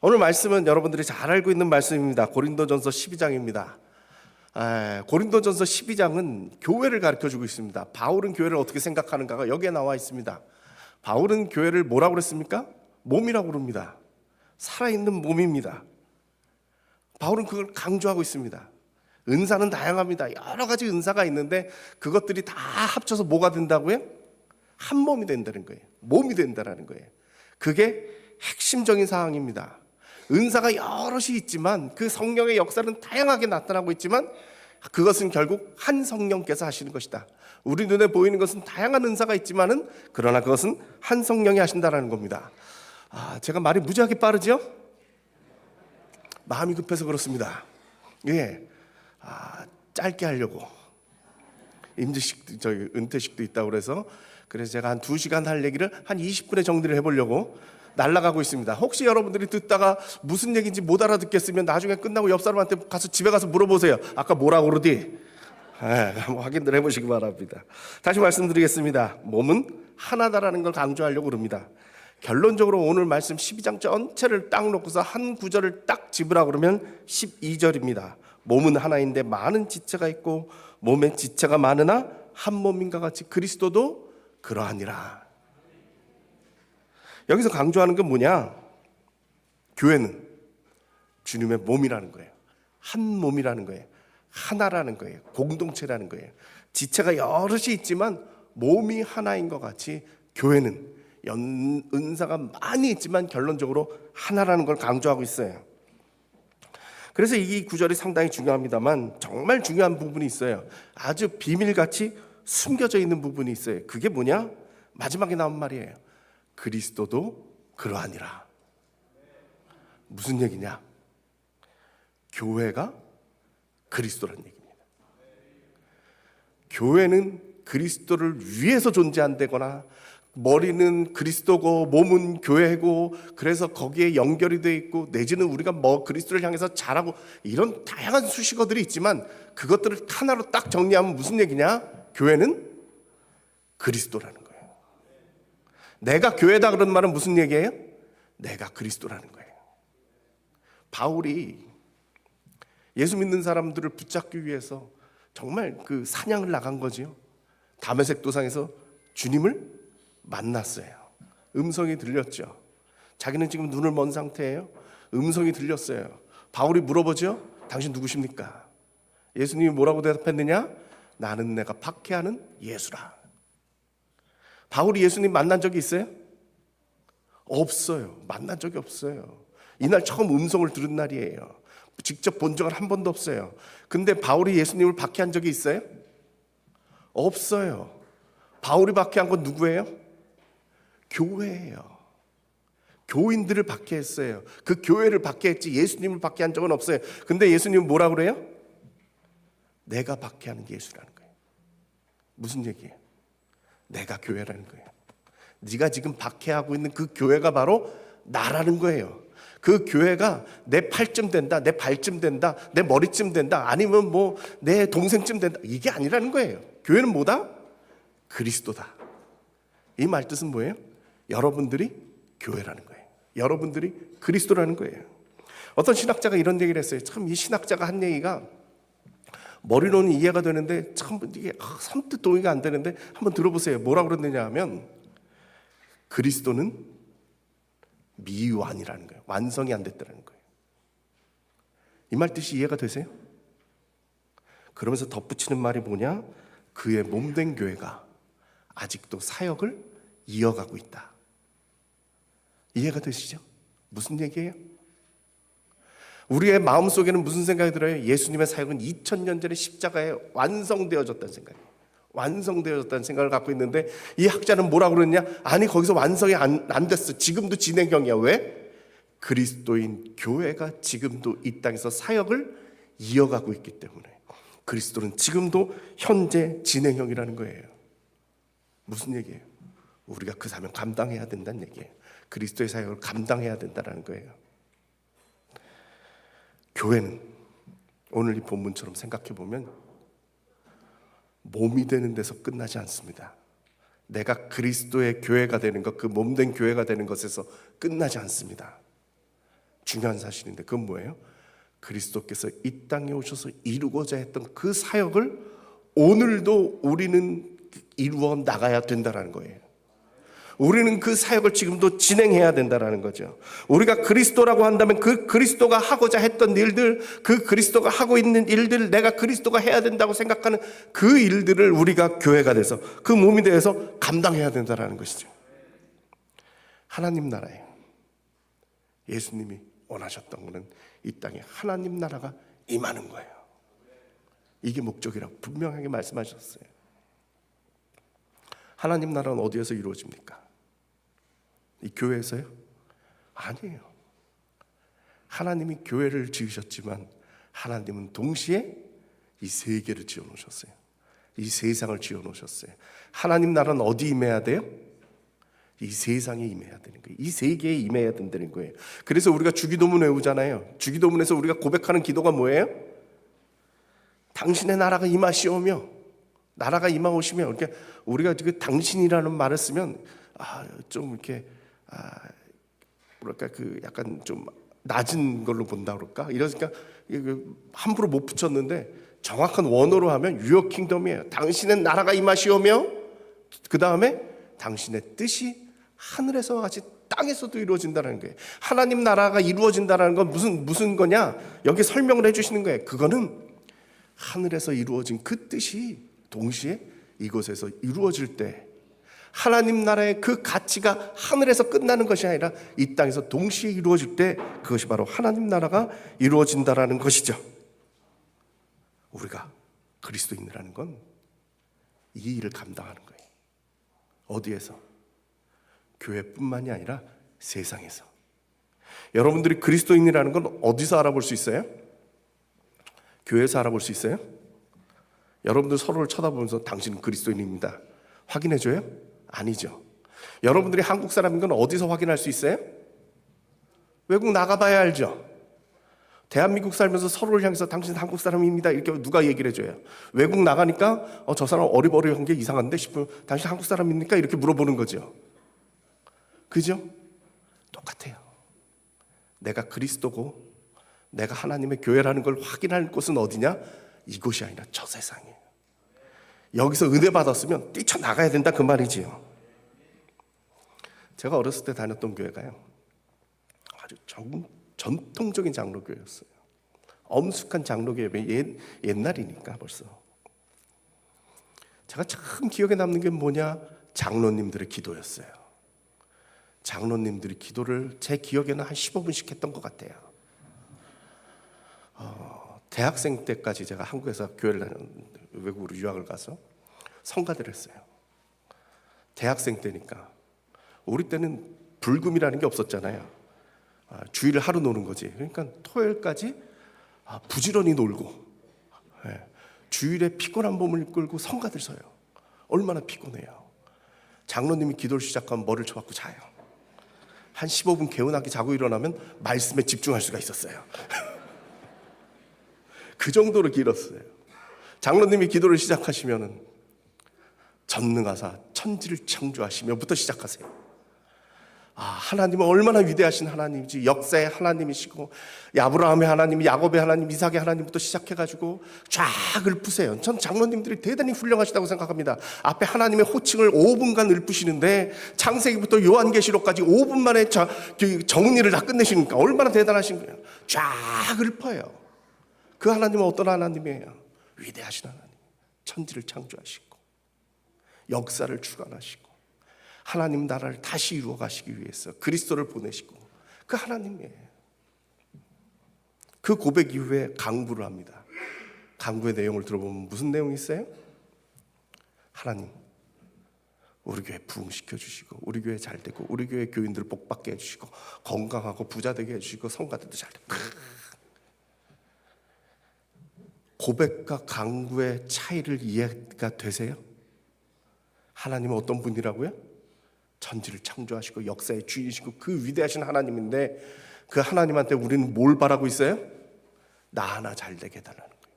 오늘 말씀은 여러분들이 잘 알고 있는 말씀입니다. 고린도전서 12장입니다. 고린도전서 12장은 교회를 가르쳐주고 있습니다. 바울은 교회를 어떻게 생각하는가가 여기에 나와 있습니다. 바울은 교회를 뭐라고 그랬습니까? 몸이라고 부릅니다. 살아있는 몸입니다. 바울은 그걸 강조하고 있습니다. 은사는 다양합니다. 여러 가지 은사가 있는데 그것들이 다 합쳐서 뭐가 된다고요? 한 몸이 된다는 거예요. 몸이 된다는 거예요. 그게 핵심적인 사항입니다. 은사가 여럿이 있지만 그 성령의 역사는 다양하게 나타나고 있지만 그것은 결국 한 성령께서 하시는 것이다. 우리 눈에 보이는 것은 다양한 은사가 있지만은 그러나 그것은 한 성령이 하신다라는 겁니다. 제가 말이 무지하게 빠르죠? 마음이 급해서 그렇습니다. 짧게 하려고 임직식, 저희 은퇴식도 있다고 그래서 제가 한 2시간 할 얘기를 한 20분에 정리를 해보려고 날아가고 있습니다. 혹시 여러분들이 듣다가 무슨 얘기인지 못 알아듣겠으면 나중에 끝나고 옆 사람한테 가서 집에 가서 물어보세요. 아까 뭐라고 그러디? 한번 확인을 해보시기 바랍니다. 다시 말씀드리겠습니다. 몸은 하나다라는 걸 강조하려고 그럽니다. 결론적으로 오늘 말씀 12장 전체를 딱 놓고서 한 구절을 딱 집으라 그러면 12절입니다. 몸은 하나인데 많은 지체가 있고 몸에 지체가 많으나 한 몸인가 같이 그리스도도 그러하니라. 여기서 강조하는 건 뭐냐? 교회는 주님의 몸이라는 거예요. 한 몸이라는 거예요. 하나라는 거예요. 공동체라는 거예요. 지체가 여럿이 있지만 몸이 하나인 것 같이 교회는 은사가 많이 있지만 결론적으로 하나라는 걸 강조하고 있어요. 그래서 이 구절이 상당히 중요합니다만 정말 중요한 부분이 있어요. 아주 비밀같이 숨겨져 있는 부분이 있어요. 그게 뭐냐? 마지막에 나온 말이에요. 그리스도도 그러하니라. 무슨 얘기냐? 교회가 그리스도라는 얘기입니다. 교회는 그리스도를 위해서 존재한다거나 머리는 그리스도고 몸은 교회고 그래서 거기에 연결이 되어 있고 내지는 우리가 그리스도를 향해서 잘하고 이런 다양한 수식어들이 있지만 그것들을 하나로 딱 정리하면 무슨 얘기냐? 교회는 그리스도라는 거예요. 내가 교회다 그런 말은 무슨 얘기예요? 내가 그리스도라는 거예요. 바울이 예수 믿는 사람들을 붙잡기 위해서 정말 그 사냥을 나간 거지요. 다메섹 도상에서 주님을 만났어요. 음성이 들렸죠. 자기는 지금 눈을 먼 상태예요. 음성이 들렸어요. 바울이 물어보죠. 당신 누구십니까? 예수님이 뭐라고 대답했느냐? 나는 내가 박해하는 예수라. 바울이 예수님 만난 적이 있어요? 없어요. 만난 적이 없어요. 이날 처음 음성을 들은 날이에요. 직접 본 적은 한 번도 없어요. 근데 바울이 예수님을 박해한 적이 있어요? 없어요. 바울이 박해한 건 누구예요? 교회예요. 교인들을 박해했어요. 그 교회를 박해했지 예수님을 박해한 적은 없어요. 근데 예수님은 뭐라 그래요? 내가 박해하는 예수라는 거예요. 무슨 얘기예요? 내가 교회라는 거예요. 네가 지금 박해하고 있는 그 교회가 바로 나라는 거예요. 그 교회가 내 팔쯤 된다, 내 발쯤 된다, 내 머리쯤 된다, 아니면 내 동생쯤 된다, 이게 아니라는 거예요. 교회는 뭐다? 그리스도다. 이 말 뜻은 뭐예요? 여러분들이 교회라는 거예요. 여러분들이 그리스도라는 거예요. 어떤 신학자가 이런 얘기를 했어요. 참 이 신학자가 한 얘기가 머리로는 이해가 되는데 참 이게 선뜻 동의가 안 되는데 한번 들어보세요. 뭐라고 그러느냐 하면 그리스도는 미완이라는 거예요. 완성이 안 됐다는 거예요. 이 말 뜻이 이해가 되세요? 그러면서 덧붙이는 말이 뭐냐? 그의 몸된 교회가 아직도 사역을 이어가고 있다. 이해가 되시죠? 무슨 얘기예요? 우리의 마음속에는 무슨 생각이 들어요? 예수님의 사역은 2000년 전에 십자가에 완성되어졌다는 생각이에요. 완성되어졌다는 생각을 갖고 있는데 이 학자는 뭐라고 그러냐? 아니 거기서 완성이 안 됐어. 지금도 진행형이야. 왜? 그리스도인 교회가 지금도 이 땅에서 사역을 이어가고 있기 때문에 그리스도는 지금도 현재 진행형이라는 거예요. 무슨 얘기예요? 우리가 그 사명 감당해야 된다는 얘기예요. 그리스도의 사역을 감당해야 된다는 거예요. 교회는 오늘 이 본문처럼 생각해 보면 몸이 되는 데서 끝나지 않습니다. 내가 그리스도의 교회가 되는 것, 그 몸된 교회가 되는 것에서 끝나지 않습니다. 중요한 사실인데 그건 뭐예요? 그리스도께서 이 땅에 오셔서 이루고자 했던 그 사역을 오늘도 우리는 이루어 나가야 된다는 거예요. 우리는 그 사역을 지금도 진행해야 된다는 거죠. 우리가 그리스도라고 한다면 그 그리스도가 하고자 했던 일들, 그 그리스도가 하고 있는 일들, 내가 그리스도가 해야 된다고 생각하는 그 일들을 우리가 교회가 돼서 그 몸이 되어서 감당해야 된다는 것이죠. 하나님 나라예요. 예수님이 원하셨던 것은 이 땅에 하나님 나라가 임하는 거예요. 이게 목적이라고 분명하게 말씀하셨어요. 하나님 나라는 어디에서 이루어집니까? 이 교회에서요? 아니에요. 하나님이 교회를 지으셨지만 하나님은 동시에 이 세계를 지어놓으셨어요. 이 세상을 지어놓으셨어요. 하나님 나라는 어디 임해야 돼요? 이 세상에 임해야 되는 거예요. 이 세계에 임해야 된다는 거예요. 그래서 우리가 주기도문 외우잖아요. 주기도문에서 우리가 고백하는 기도가 뭐예요? 당신의 나라가 임하시오며, 나라가 임하오시며. 그러니까 우리가 그 당신이라는 말을 쓰면 좀 이렇게 뭐랄까 그 약간 좀 낮은 걸로 본다 그럴까? 이러니까 함부로 못 붙였는데 정확한 원어로 하면 유어 킹덤이에요. 당신의 나라가 임하시오며, 그 다음에 당신의 뜻이 하늘에서 같이 땅에서도 이루어진다는 거예요. 하나님 나라가 이루어진다는 건 무슨 거냐? 여기 설명을 해주시는 거예요. 그거는 하늘에서 이루어진 그 뜻이 동시에 이곳에서 이루어질 때, 하나님 나라의 그 가치가 하늘에서 끝나는 것이 아니라 이 땅에서 동시에 이루어질 때, 그것이 바로 하나님 나라가 이루어진다라는 것이죠. 우리가 그리스도인이라는 건 이 일을 감당하는 거예요. 어디에서? 교회뿐만이 아니라 세상에서. 여러분들이 그리스도인이라는 건 어디서 알아볼 수 있어요? 교회에서 알아볼 수 있어요? 여러분들 서로를 쳐다보면서 당신은 그리스도인입니다 확인해줘요? 아니죠. 여러분들이 한국 사람인 건 어디서 확인할 수 있어요? 외국 나가봐야 알죠. 대한민국 살면서 서로를 향해서 당신은 한국 사람입니다 이렇게 누가 얘기를 해줘요? 외국 나가니까 저 사람 어리버리한 게 이상한데 싶으면 당신 한국 사람입니까? 이렇게 물어보는 거죠. 그죠? 똑같아요. 내가 그리스도고 내가 하나님의 교회라는 걸 확인할 곳은 어디냐? 이곳이 아니라 저 세상이에요. 여기서 은혜 받았으면 뛰쳐나가야 된다 그 말이지요. 제가 어렸을 때 다녔던 교회가요, 아주 전통적인 장로교회였어요. 엄숙한 장로교회, 옛날이니까 벌써. 제가 참 기억에 남는 게 뭐냐? 장로님들의 기도였어요. 장로님들이 기도를 제 기억에는 한 15분씩 했던 것 같아요. 대학생 때까지 제가 한국에서 교회를 외국으로 유학을 가서 성가대를 했어요. 대학생 때니까 우리 때는 불금이라는 게 없었잖아요. 주일을 하루 노는 거지. 그러니까 토요일까지 부지런히 놀고, 주일에 피곤한 몸을 끌고 성가대를 서요. 얼마나 피곤해요. 장로님이 기도를 시작하면 머리를 쳐박고 자요. 한 15분 개운하게 자고 일어나면 말씀에 집중할 수가 있었어요. 그 정도로 길었어요. 장로님이 기도를 시작하시면은 전능하사 천지를 창조하시며부터 시작하세요. 하나님은 얼마나 위대하신 하나님이지, 역사의 하나님이시고 아브라함의 하나님, 야곱의 하나님, 이삭의 하나님부터 시작해가지고 쫙 읊으세요. 전 장로님들이 대단히 훌륭하시다고 생각합니다. 앞에 하나님의 호칭을 5분간 읊으시는데 창세기부터 요한계시록까지 5분 만에 정리를 다 끝내시니까 얼마나 대단하신 거예요. 쫙 읊어요. 그 하나님은 어떤 하나님이에요? 위대하신 하나님, 천지를 창조하시고 역사를 주관하시고 하나님 나라를 다시 이루어 가시기 위해서 그리스도를 보내시고 그 하나님이에요. 그 고백 이후에 강구를 합니다. 강구의 내용을 들어보면 무슨 내용이 있어요? 하나님, 우리 교회 부흥시켜 주시고 우리 교회 잘 되고 우리 교회 교인들 복받게 해주시고 건강하고 부자 되게 해주시고 성가들도 잘 되고. 고백과 강구의 차이를 이해가 되세요? 하나님은 어떤 분이라고요? 천지를 창조하시고 역사의 주인이시고 그 위대하신 하나님인데, 그 하나님한테 우리는 뭘 바라고 있어요? 나 하나 잘 되게 해달라는 거예요.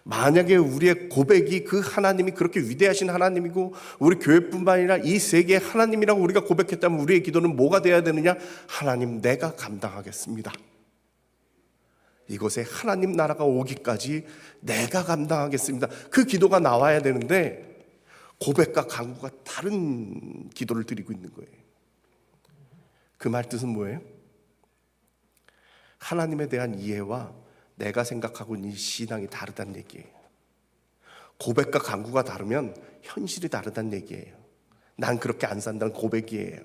만약에 우리의 고백이 그 하나님이 그렇게 위대하신 하나님이고 우리 교회뿐만 아니라 이 세계의 하나님이라고 우리가 고백했다면 우리의 기도는 뭐가 돼야 되느냐? 하나님, 내가 감당하겠습니다. 이곳에 하나님 나라가 오기까지 내가 감당하겠습니다. 그 기도가 나와야 되는데 고백과 간구가 다른 기도를 드리고 있는 거예요. 그 말 뜻은 뭐예요? 하나님에 대한 이해와 내가 생각하고 있는 신앙이 다르다는 얘기예요. 고백과 간구가 다르면 현실이 다르다는 얘기예요. 난 그렇게 안 산다는 고백이에요.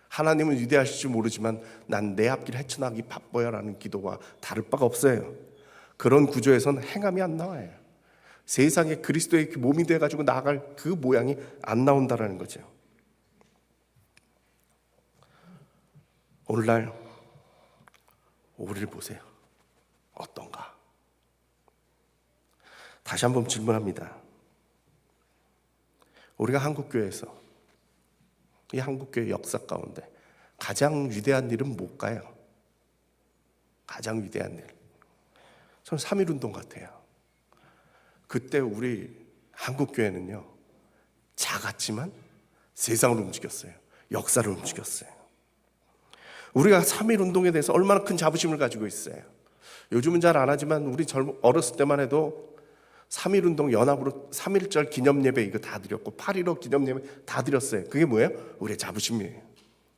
하나님은 위대하실지 모르지만 난 내 앞길 헤쳐나가기 바빠요 라는 기도와 다를 바가 없어요. 그런 구조에서는 행함이 안 나와요. 세상에 그리스도의 몸이 돼가지고 나아갈 그 모양이 안 나온다라는 거죠. 오늘날 우리를 보세요. 어떤가? 다시 한번 질문합니다. 우리가 한국교회에서 이 한국교회 역사 가운데 가장 위대한 일은 뭘까요? 가장 위대한 일. 저는 3.1운동 같아요. 그때 우리 한국교회는요, 작았지만 세상을 움직였어요. 역사를 움직였어요. 우리가 3.1운동에 대해서 얼마나 큰 자부심을 가지고 있어요. 요즘은 잘 안 하지만 우리 어렸을 때만 해도 3.1운동 연합으로 3.1절 기념예배 이거 다 드렸고 8.15 기념예배 다 드렸어요. 그게 뭐예요? 우리의 자부심이에요.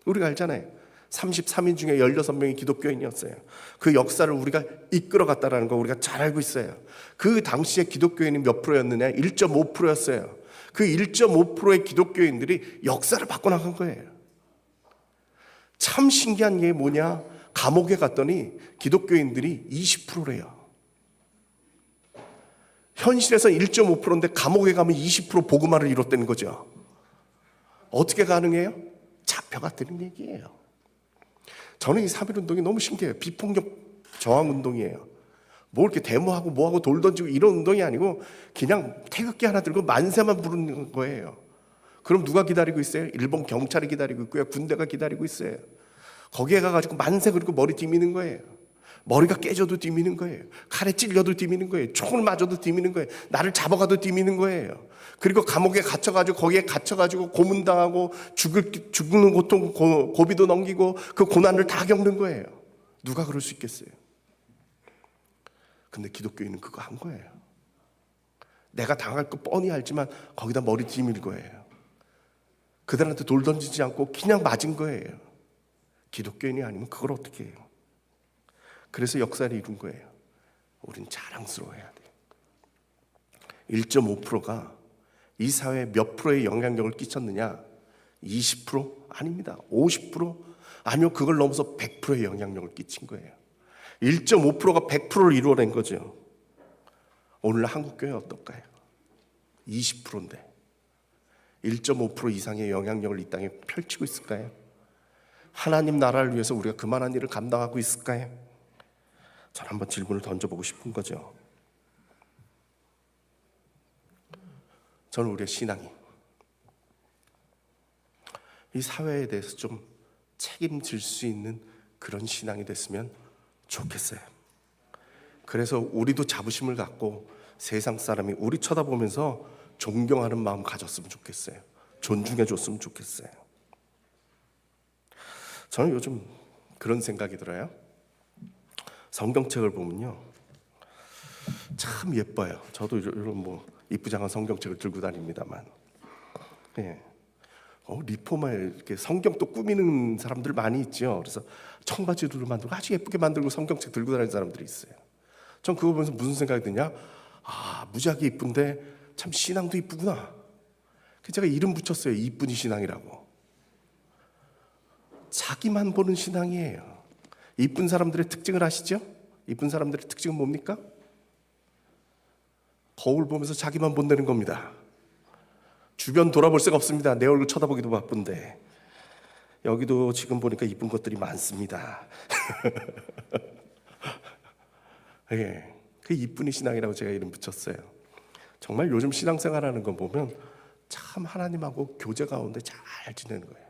우리가 알잖아요. 33인 중에 16명이 기독교인이었어요. 그 역사를 우리가 이끌어갔다는 거 우리가 잘 알고 있어요. 그 당시에 기독교인이 몇 프로였느냐? 1.5%였어요. 그 1.5%의 기독교인들이 역사를 바꿔나간 거예요. 참 신기한 게 뭐냐? 감옥에 갔더니 기독교인들이 20%래요. 현실에서 1.5%인데 감옥에 가면 20% 복음화를 이뤘다는 거죠. 어떻게 가능해요? 잡혀갔다는 얘기예요. 저는 이 3.1운동이 너무 신기해요. 비폭력 저항운동이에요. 뭐 이렇게 데모하고 뭐하고 돌 던지고 이런 운동이 아니고 그냥 태극기 하나 들고 만세만 부르는 거예요. 그럼 누가 기다리고 있어요? 일본 경찰이 기다리고 있고요. 군대가 기다리고 있어요. 거기에 가가지고 만세 그리고 머리 디미는 거예요. 머리가 깨져도 디미는 거예요. 칼에 찔려도 디미는 거예요. 총을 맞아도 디미는 거예요. 나를 잡아가도 디미는 거예요. 그리고 감옥에 갇혀가지고 거기에 갇혀가지고 고문당하고 죽는 고통 고비도 넘기고 그 고난을 다 겪는 거예요. 누가 그럴 수 있겠어요? 근데 기독교인은 그거 한 거예요. 내가 당할 거 뻔히 알지만 거기다 머리 디밀 거예요. 그들한테 돌 던지지 않고 그냥 맞은 거예요. 기독교인이 아니면 그걸 어떻게 해요? 그래서 역사를 이룬 거예요. 우린 자랑스러워해야 돼요. 1.5%가 이 사회에 몇 프로의 영향력을 끼쳤느냐? 20%? 아닙니다. 50%? 아니요, 그걸 넘어서 100%의 영향력을 끼친 거예요. 1.5%가 100%를 이루어낸 거죠. 오늘 한국교회 어떨까요? 20%인데 1.5% 이상의 영향력을 이 땅에 펼치고 있을까요? 하나님 나라를 위해서 우리가 그만한 일을 감당하고 있을까요? 저는 한번 질문을 던져보고 싶은 거죠. 저는 우리의 신앙이 이 사회에 대해서 좀 책임질 수 있는 그런 신앙이 됐으면 좋겠어요. 그래서 우리도 자부심을 갖고 세상 사람이 우리 쳐다보면서 존경하는 마음 가졌으면 좋겠어요. 존중해 줬으면 좋겠어요. 저는 요즘 그런 생각이 들어요. 성경책을 보면요, 참 예뻐요. 저도 이런 뭐 이쁘장한 성경책을 들고 다닙니다만, 예. 리포마 이렇게 성경 또 꾸미는 사람들 많이 있죠. 그래서 청바지를 만들고 아주 예쁘게 만들고 성경책 들고 다니는 사람들이 있어요. 전 그거 보면서 무슨 생각이 드냐? 아, 무지하게 이쁜데 참 신앙도 이쁘구나. 그래서 제가 이름 붙였어요. 이쁜이 신앙이라고. 자기만 보는 신앙이에요. 이쁜 사람들의 특징을 아시죠? 이쁜 사람들의 특징은 뭡니까? 거울 보면서 자기만 본다는 겁니다. 주변 돌아볼 새가 없습니다. 내 얼굴 쳐다보기도 바쁜데. 여기도 지금 보니까 이쁜 것들이 많습니다. 예, 그 이쁜이 신앙이라고 제가 이름 붙였어요. 정말 요즘 신앙생활하는 거 보면 참 하나님하고 교제 가운데 잘 지내는 거예요.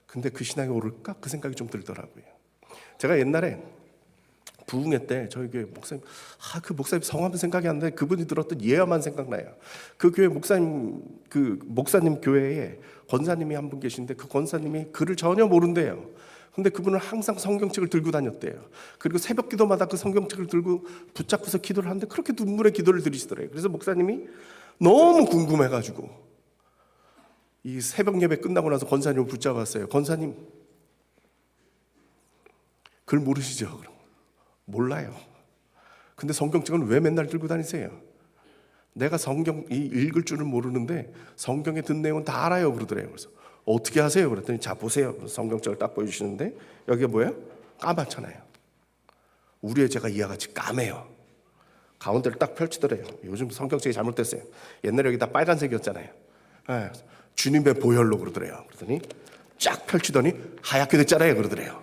근데 그 신앙이 오를까? 그 생각이 좀 들더라고요. 제가 옛날에 부흥회 때 저희 교회 목사님, 그 목사님 성함은 생각이 안 나요. 그분이 들었던 예화만 생각나요. 그 교회 목사님 교회에 권사님이 한 분 계신데 그 권사님이 글을 전혀 모른대요. 근데 그분은 항상 성경책을 들고 다녔대요. 그리고 새벽 기도마다 그 성경책을 들고 붙잡고서 기도를 하는데 그렇게 눈물의 기도를 드리시더래요. 그래서 목사님이 너무 궁금해가지고 이 새벽 예배 끝나고 나서 권사님을 붙잡았어요. 권사님, 글 모르시죠? 몰라요. 근데 성경책은 왜 맨날 들고 다니세요? 내가 성경 읽을 줄은 모르는데 성경에 든 내용은 다 알아요 그러더래요. 그래서 어떻게 하세요? 그랬더니 자 보세요. 성경책을 딱 보여주시는데 여기가 뭐예요? 까맣잖아요. 우리의 죄가 이와 같이 까매요. 가운데를 딱 펼치더래요. 요즘 성경책이 잘못됐어요. 옛날에 여기 다 빨간색이었잖아요. 주님의 보혈로 그러더래요. 그러더니 쫙 펼치더니 하얗게 됐잖아요 그러더래요.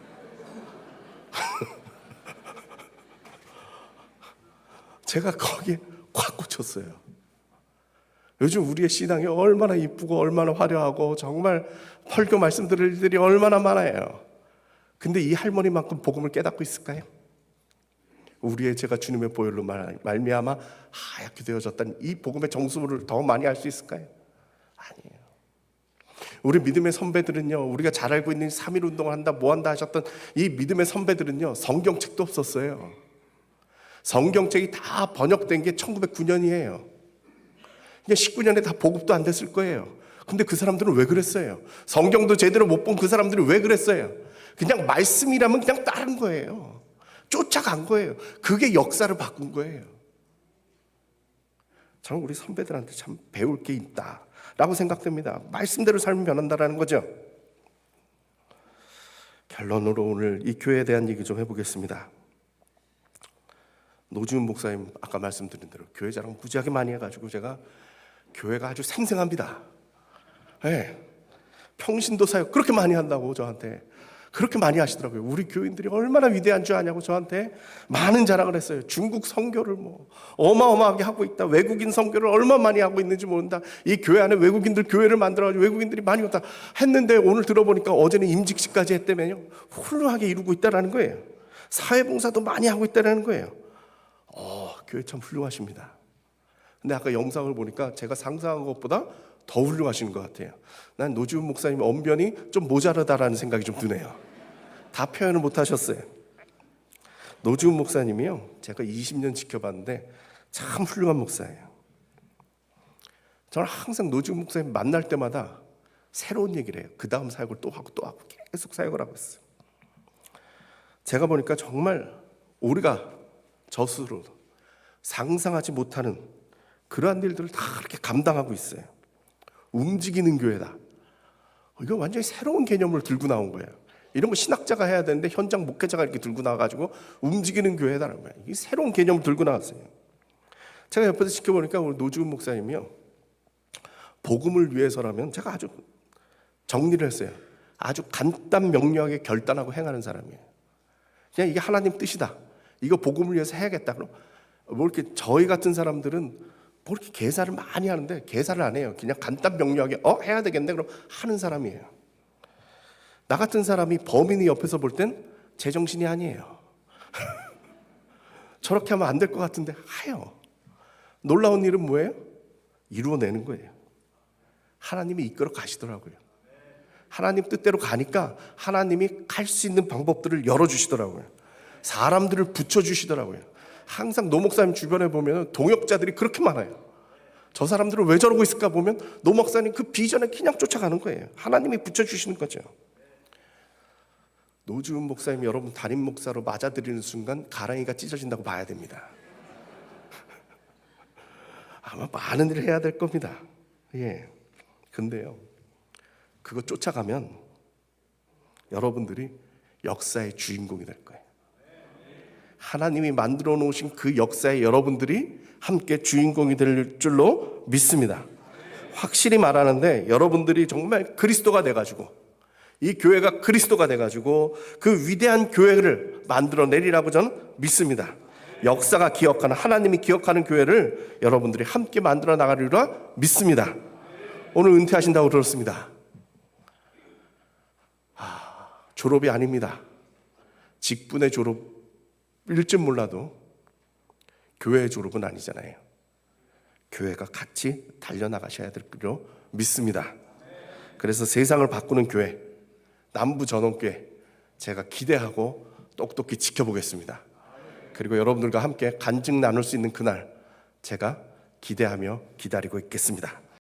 제가 거기에 꽉 꽂혔어요. 요즘 우리의 신앙이 얼마나 이쁘고 얼마나 화려하고 정말 설교 말씀 들을 일들이 얼마나 많아요. 근데 이 할머니만큼 복음을 깨닫고 있을까요? 우리의 죄가 주님의 보혈로 말미암아 하얗게 되어졌다는 이 복음의 정수를 더 많이 알 수 있을까요? 아니에요. 우리 믿음의 선배들은요, 우리가 잘 알고 있는 3.1 운동을 한다 뭐 한다 하셨던 이 믿음의 선배들은요, 성경책도 없었어요. 성경책이 다 번역된 게 1909년이에요. 그냥 19년에 다 보급도 안 됐을 거예요. 근데 그 사람들은 왜 그랬어요? 성경도 제대로 못 본 그 사람들이 왜 그랬어요? 그냥 말씀이라면 그냥 따른 거예요. 쫓아간 거예요. 그게 역사를 바꾼 거예요. 저는 우리 선배들한테 참 배울 게 있다라고 생각됩니다. 말씀대로 삶이 변한다라는 거죠. 결론으로 오늘 이 교회에 대한 얘기 좀 해보겠습니다. 노지훈 목사님 아까 말씀드린 대로 교회 자랑 무지하게 많이 해가지고 제가 교회가 아주 생생합니다. 네. 평신도 사역 그렇게 많이 한다고 저한테 그렇게 많이 하시더라고요. 우리 교인들이 얼마나 위대한 줄 아냐고 저한테 많은 자랑을 했어요. 중국 선교를 뭐 어마어마하게 하고 있다. 외국인 선교를 얼마나 많이 하고 있는지 모른다. 이 교회 안에 외국인들 교회를 만들어가지고 외국인들이 많이 왔다 했는데 오늘 들어보니까 어제는 임직식까지 했다면요. 훌륭하게 이루고 있다는 거예요. 사회봉사도 많이 하고 있다는 거예요. 교회 참 훌륭하십니다. 근데 아까 영상을 보니까 제가 상상한 것보다 더 훌륭하신 것 같아요. 난 노지훈 목사님 언변이 좀 모자르다라는 생각이 좀 드네요. 다 표현을 못 하셨어요. 노지훈 목사님이요, 제가 20년 지켜봤는데 참 훌륭한 목사예요. 저는 항상 노지훈 목사님 만날 때마다 새로운 얘기를 해요. 그 다음 사역을 또 하고 또 하고 계속 사역을 하고 있어요. 제가 보니까 정말 우리가 저 스스로 상상하지 못하는 그러한 일들을 다 이렇게 감당하고 있어요. 움직이는 교회다. 이거 완전히 새로운 개념을 들고 나온 거예요. 이런 거 신학자가 해야 되는데 현장 목회자가 이렇게 들고 나와가지고 움직이는 교회다라는 거예요. 이 새로운 개념을 들고 나왔어요. 제가 옆에서 지켜보니까 우리 노지훈 목사님이요, 복음을 위해서라면 제가 아주 정리를 했어요. 아주 간단 명료하게 결단하고 행하는 사람이에요. 그냥 이게 하나님 뜻이다. 이거 복음을 위해서 해야겠다. 그럼 뭐 이렇게 저희 같은 사람들은 뭐 이렇게 계산을 많이 하는데 계산을 안 해요. 그냥 간단 명료하게 해야 되겠네. 그럼 하는 사람이에요. 나 같은 사람이 범인이 옆에서 볼 땐 제정신이 아니에요. 저렇게 하면 안 될 것 같은데 해요. 놀라운 일은 뭐예요? 이루어내는 거예요. 하나님이 이끌어 가시더라고요. 하나님 뜻대로 가니까 하나님이 갈 수 있는 방법들을 열어주시더라고요. 사람들을 붙여주시더라고요. 항상 노 목사님 주변에 보면 동역자들이 그렇게 많아요. 저 사람들은 왜 저러고 있을까 보면 노 목사님 그 비전에 그냥 쫓아가는 거예요. 하나님이 붙여주시는 거죠. 노지훈 목사님 여러분 담임 목사로 맞아들이는 순간 가랑이가 찢어진다고 봐야 됩니다. 아마 많은 일을 해야 될 겁니다. 근데요, 그거 쫓아가면 여러분들이 역사의 주인공이 될 거예요. 하나님이 만들어 놓으신 그 역사에 여러분들이 함께 주인공이 될 줄로 믿습니다. 확실히 말하는데 여러분들이 정말 그리스도가 돼가지고 이 교회가 그리스도가 돼가지고 그 위대한 교회를 만들어 내리라고 저는 믿습니다. 역사가 기억하는, 하나님이 기억하는 교회를 여러분들이 함께 만들어 나가리라 믿습니다. 오늘 은퇴하신다고 들었습니다. 졸업이 아닙니다. 직분의 졸업 일진 몰라도 교회의 졸업은 아니잖아요. 교회가 같이 달려나가셔야 될 줄로 믿습니다. 그래서 세상을 바꾸는 교회, 남부전원교회, 제가 기대하고 똑똑히 지켜보겠습니다. 그리고 여러분들과 함께 간증 나눌 수 있는 그날 제가 기대하며 기다리고 있겠습니다.